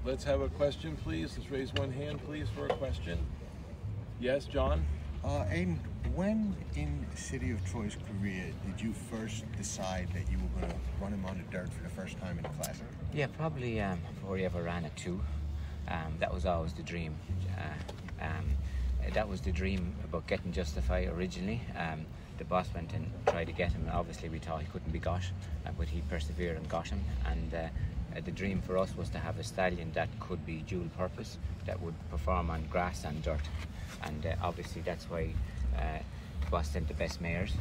let's have a question, please. Let's raise one hand, please, for a question. Yes, John? Aidan, when in City of Troy's career did you first decide that you were going to run him on the dirt for the first time in the classic? Yeah, probably before he ever ran at 2. That was always the dream. That was the dream about getting Justify originally. The boss went and tried to get him, and obviously we thought he couldn't be got, but he persevered and got him. And the dream for us was to have a stallion that could be dual purpose, that would perform on grass and dirt. And obviously that's why the boss sent the best mares,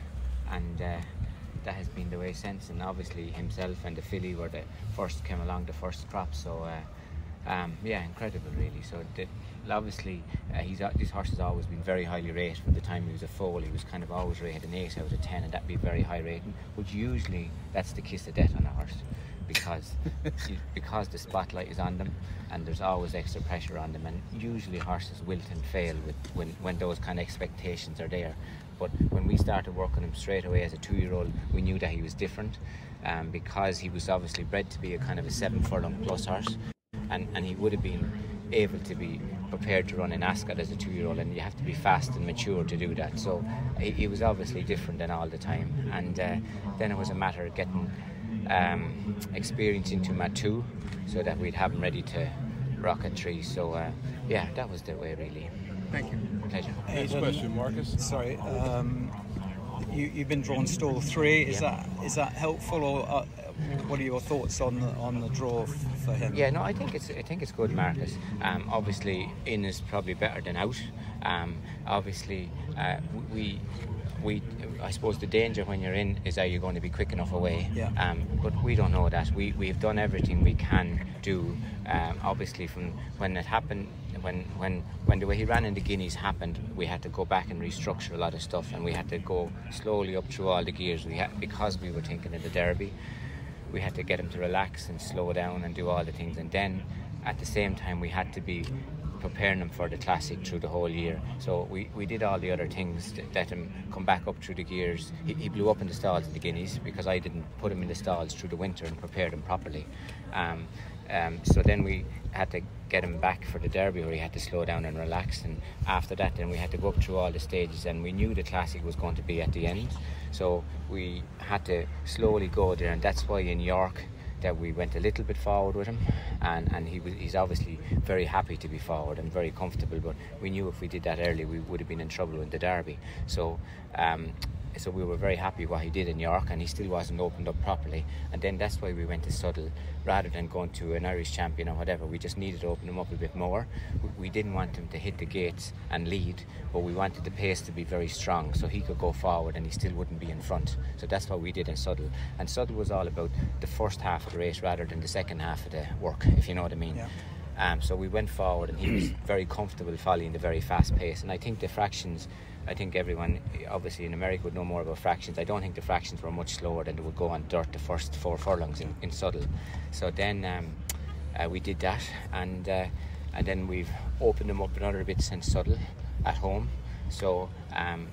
and that has been the way since. And obviously himself and the filly were the first, came along the first crop, so yeah, incredible really. So obviously this horse has always been very highly rated. From the time he was a foal, he was kind of always rated an 8 out of 10, and that'd be very high rating, but usually that's the kiss of death on a horse, because the spotlight is on them and there's always extra pressure on them, and usually horses wilt and fail when those kind of expectations are there. But when we started working him straight away as a 2-year-old, we knew that he was different, because he was obviously bred to be a kind of a 7 furlong plus horse, and he would have been able to be prepared to run in Ascot as a 2-year-old, and you have to be fast and mature to do that. So he was obviously different than all the time, and then it was a matter of getting experience into him at 2, so that we'd have him ready to rock at 3. So yeah, that was the way really. Thank you. Pleasure. Next question, Marcus. Sorry, you've been drawn stall 3. Is that helpful, or what are your thoughts on the draw for him? Yeah, no, I think it's good, Marcus. Obviously, in is probably better than out. Obviously, I suppose the danger when you're in is, are you going to be quick enough away? Yeah. But we don't know that. We've done everything we can do. Obviously, from when it happened, when the way he ran in the Guineas happened, we had to go back and restructure a lot of stuff, and we had to go slowly up through all the gears. Because we were thinking of the Derby, we had to get him to relax and slow down and do all the things, and then at the same time we had to be preparing him for the classic through the whole year. So we did all the other things to let him come back up through the gears. He blew up in the stalls in the Guineas because I didn't put him in the stalls through the winter and prepared him properly. So then we had to get him back for the Derby, where he had to slow down and relax, and after that then we had to go up through all the stages, and we knew the classic was going to be at the end, so we had to slowly go there. And that's why in York that we went a little bit forward with him, and he's obviously very happy to be forward and very comfortable, but we knew if we did that early we would have been in trouble in the Derby. So we were very happy what he did in York, and he still wasn't opened up properly, and then that's why we went to Suddle rather than going to an Irish champion or whatever. We just needed to open him up a bit more. We didn't want him to hit the gates and lead, but we wanted the pace to be very strong so he could go forward and he still wouldn't be in front. So that's what we did in Suddle, and Suddle was all about the first half of the race rather than the second half of the work, if you know what I mean. Yeah. So we went forward, and he was very comfortable following the very fast pace. And I think the fractions, I think everyone obviously in America would know more about fractions. I don't think the fractions were much slower than they would go on dirt the first 4 furlongs in Suddle. So then we did that, and then we've opened them up another bit since Suddle at home. So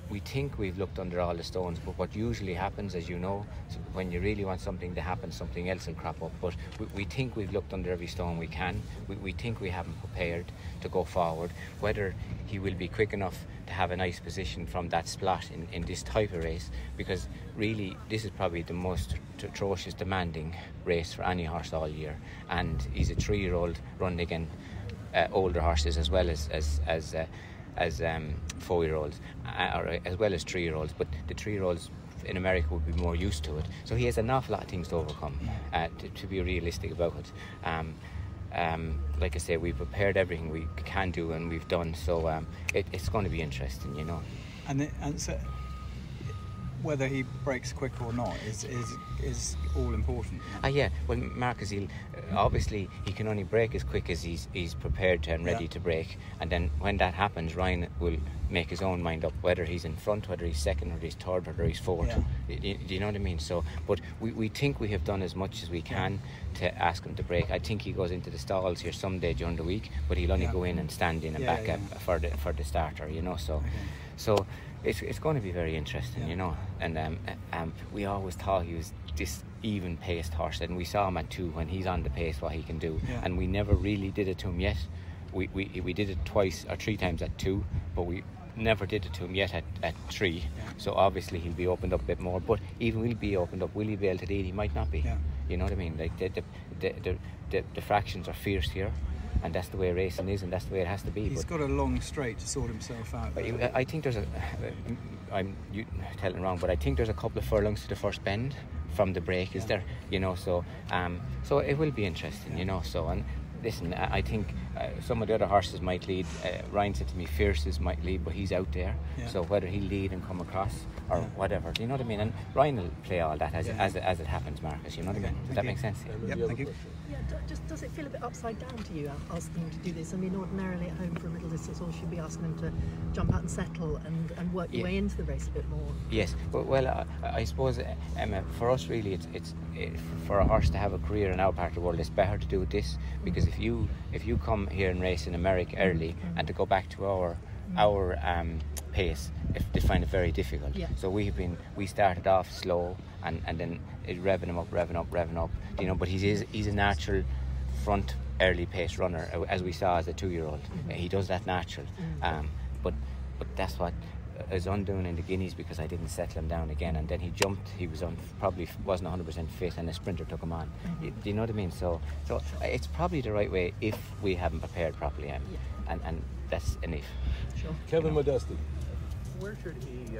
we think we've looked under all the stones, but what usually happens, as you know, when you really want something to happen, something else will crop up. But we think we've looked under every stone we can. We think we have him prepared to go forward. Whether he will be quick enough to have a nice position from that spot in this type of race, because really this is probably the most atrocious demanding race for any horse all year, and he's a 3-year-old running against older horses as well as 4-year-olds, or as well as 3-year-olds, but the 3-year-olds in America would be more used to it. So he has an awful lot of things to overcome, to be realistic about it. Like I say, we've prepared everything we can do, and we've done, so it's going to be interesting, you know. And so whether he breaks quick or not is all important. Yeah, well, Marcus, obviously he can only break as quick as he's prepared to and ready to break, and then when that happens, Ryan will make his own mind up whether he's in front, whether he's second, whether he's third, whether he's fourth. Do you know what I mean? So, but we think we have done as much as we can to ask him to break. I think he goes into the stalls here someday during the week, but he'll only go in and stand in and back up for the starter, you know. So so it's going to be very interesting, you know. And we always thought he was this even paced horse, and we saw him at 2 when he's on the pace what he can do, Yeah. and we never really did it to him yet. We did it twice or 3 times at 2, but we never did it to him yet at 3. Yeah. So obviously he'll be opened up a bit more, but even we'll be opened up, will he be able to lead? He might not be. Yeah. You know what I mean? Like the fractions are fierce here, and that's the way racing is, and that's the way it has to be. He's got a long straight to sort himself out. I think there's I'm telling wrong, but I think there's a couple of furlongs to the first bend from the break, is there? You know, so it will be interesting, you know. So, and listen, I think some of the other horses might lead. Ryan said to me, Fierce's might lead, but he's out there. Yeah. So whether he'll lead and come across or whatever, do you know what I mean? And Ryan will play all that as it happens, Marcus. You know what I mean? Does that make sense? Yep, thank you. Yeah, just does it feel a bit upside down to you asking him to do this? I mean, ordinarily at home for a middle distance horse, you'd be asking him to jump out and settle and work your way into the race a bit more. Yes, well, I suppose, Emma, for us really, it's for a horse to have a career in our part of the world, it's better to do this, because if you come here and race in America early and to go back to our pace, they find it very difficult. Yeah. So we started off slow and then it revving him up, you know. But he's a natural front early pace runner, as we saw as a 2-year-old. He does that natural. But that's what is undoing in the Guineas, because I didn't settle him down again, and then he jumped. He was probably wasn't 100% fit, and a sprinter took him on. Do you know what I mean? So it's probably the right way if we haven't prepared properly, and that's enough. Sure. Kevin Modesti. Where should he,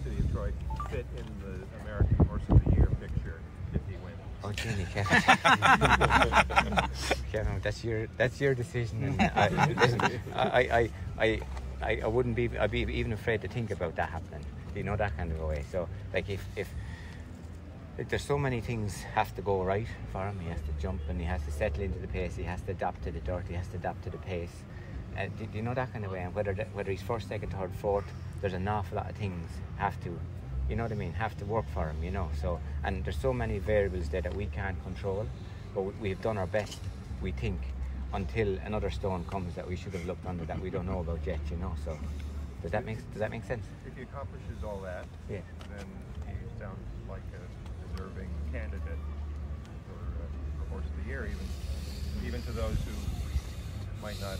City of Troy, fit in the American Horse of the Year picture if he wins? Oh, Jenny, Kevin. Kevin, that's your decision. And listen, I wouldn't be. I'd be even afraid to think about that happening. You know, that kind of a way. So, like, if there's so many things have to go right for him. He has to jump, and he has to settle into the pace. He has to adapt to the dirt. He has to adapt to the pace. Do you know, that kind of way? And whether he's first, second, third, fourth, there's an awful lot of things have to, you know what I mean, have to work for him, you know. So, and there's so many variables there that we can't control, but we've done our best, we think, until another stone comes that we should have looked under that we don't know about yet, you know. So does that make sense? If he accomplishes all that, Yeah. then he sounds like a deserving candidate for Horse of the Year, even to those who might not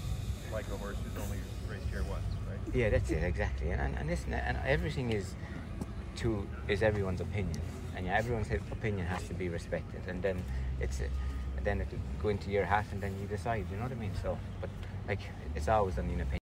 like a horse who's only raced here once, right? Yeah, that's it, exactly. And listen, and everything is everyone's opinion, and everyone's opinion has to be respected, and then then it will go into your hat, and then you decide, you know what I mean? So, but like, it's always only an opinion.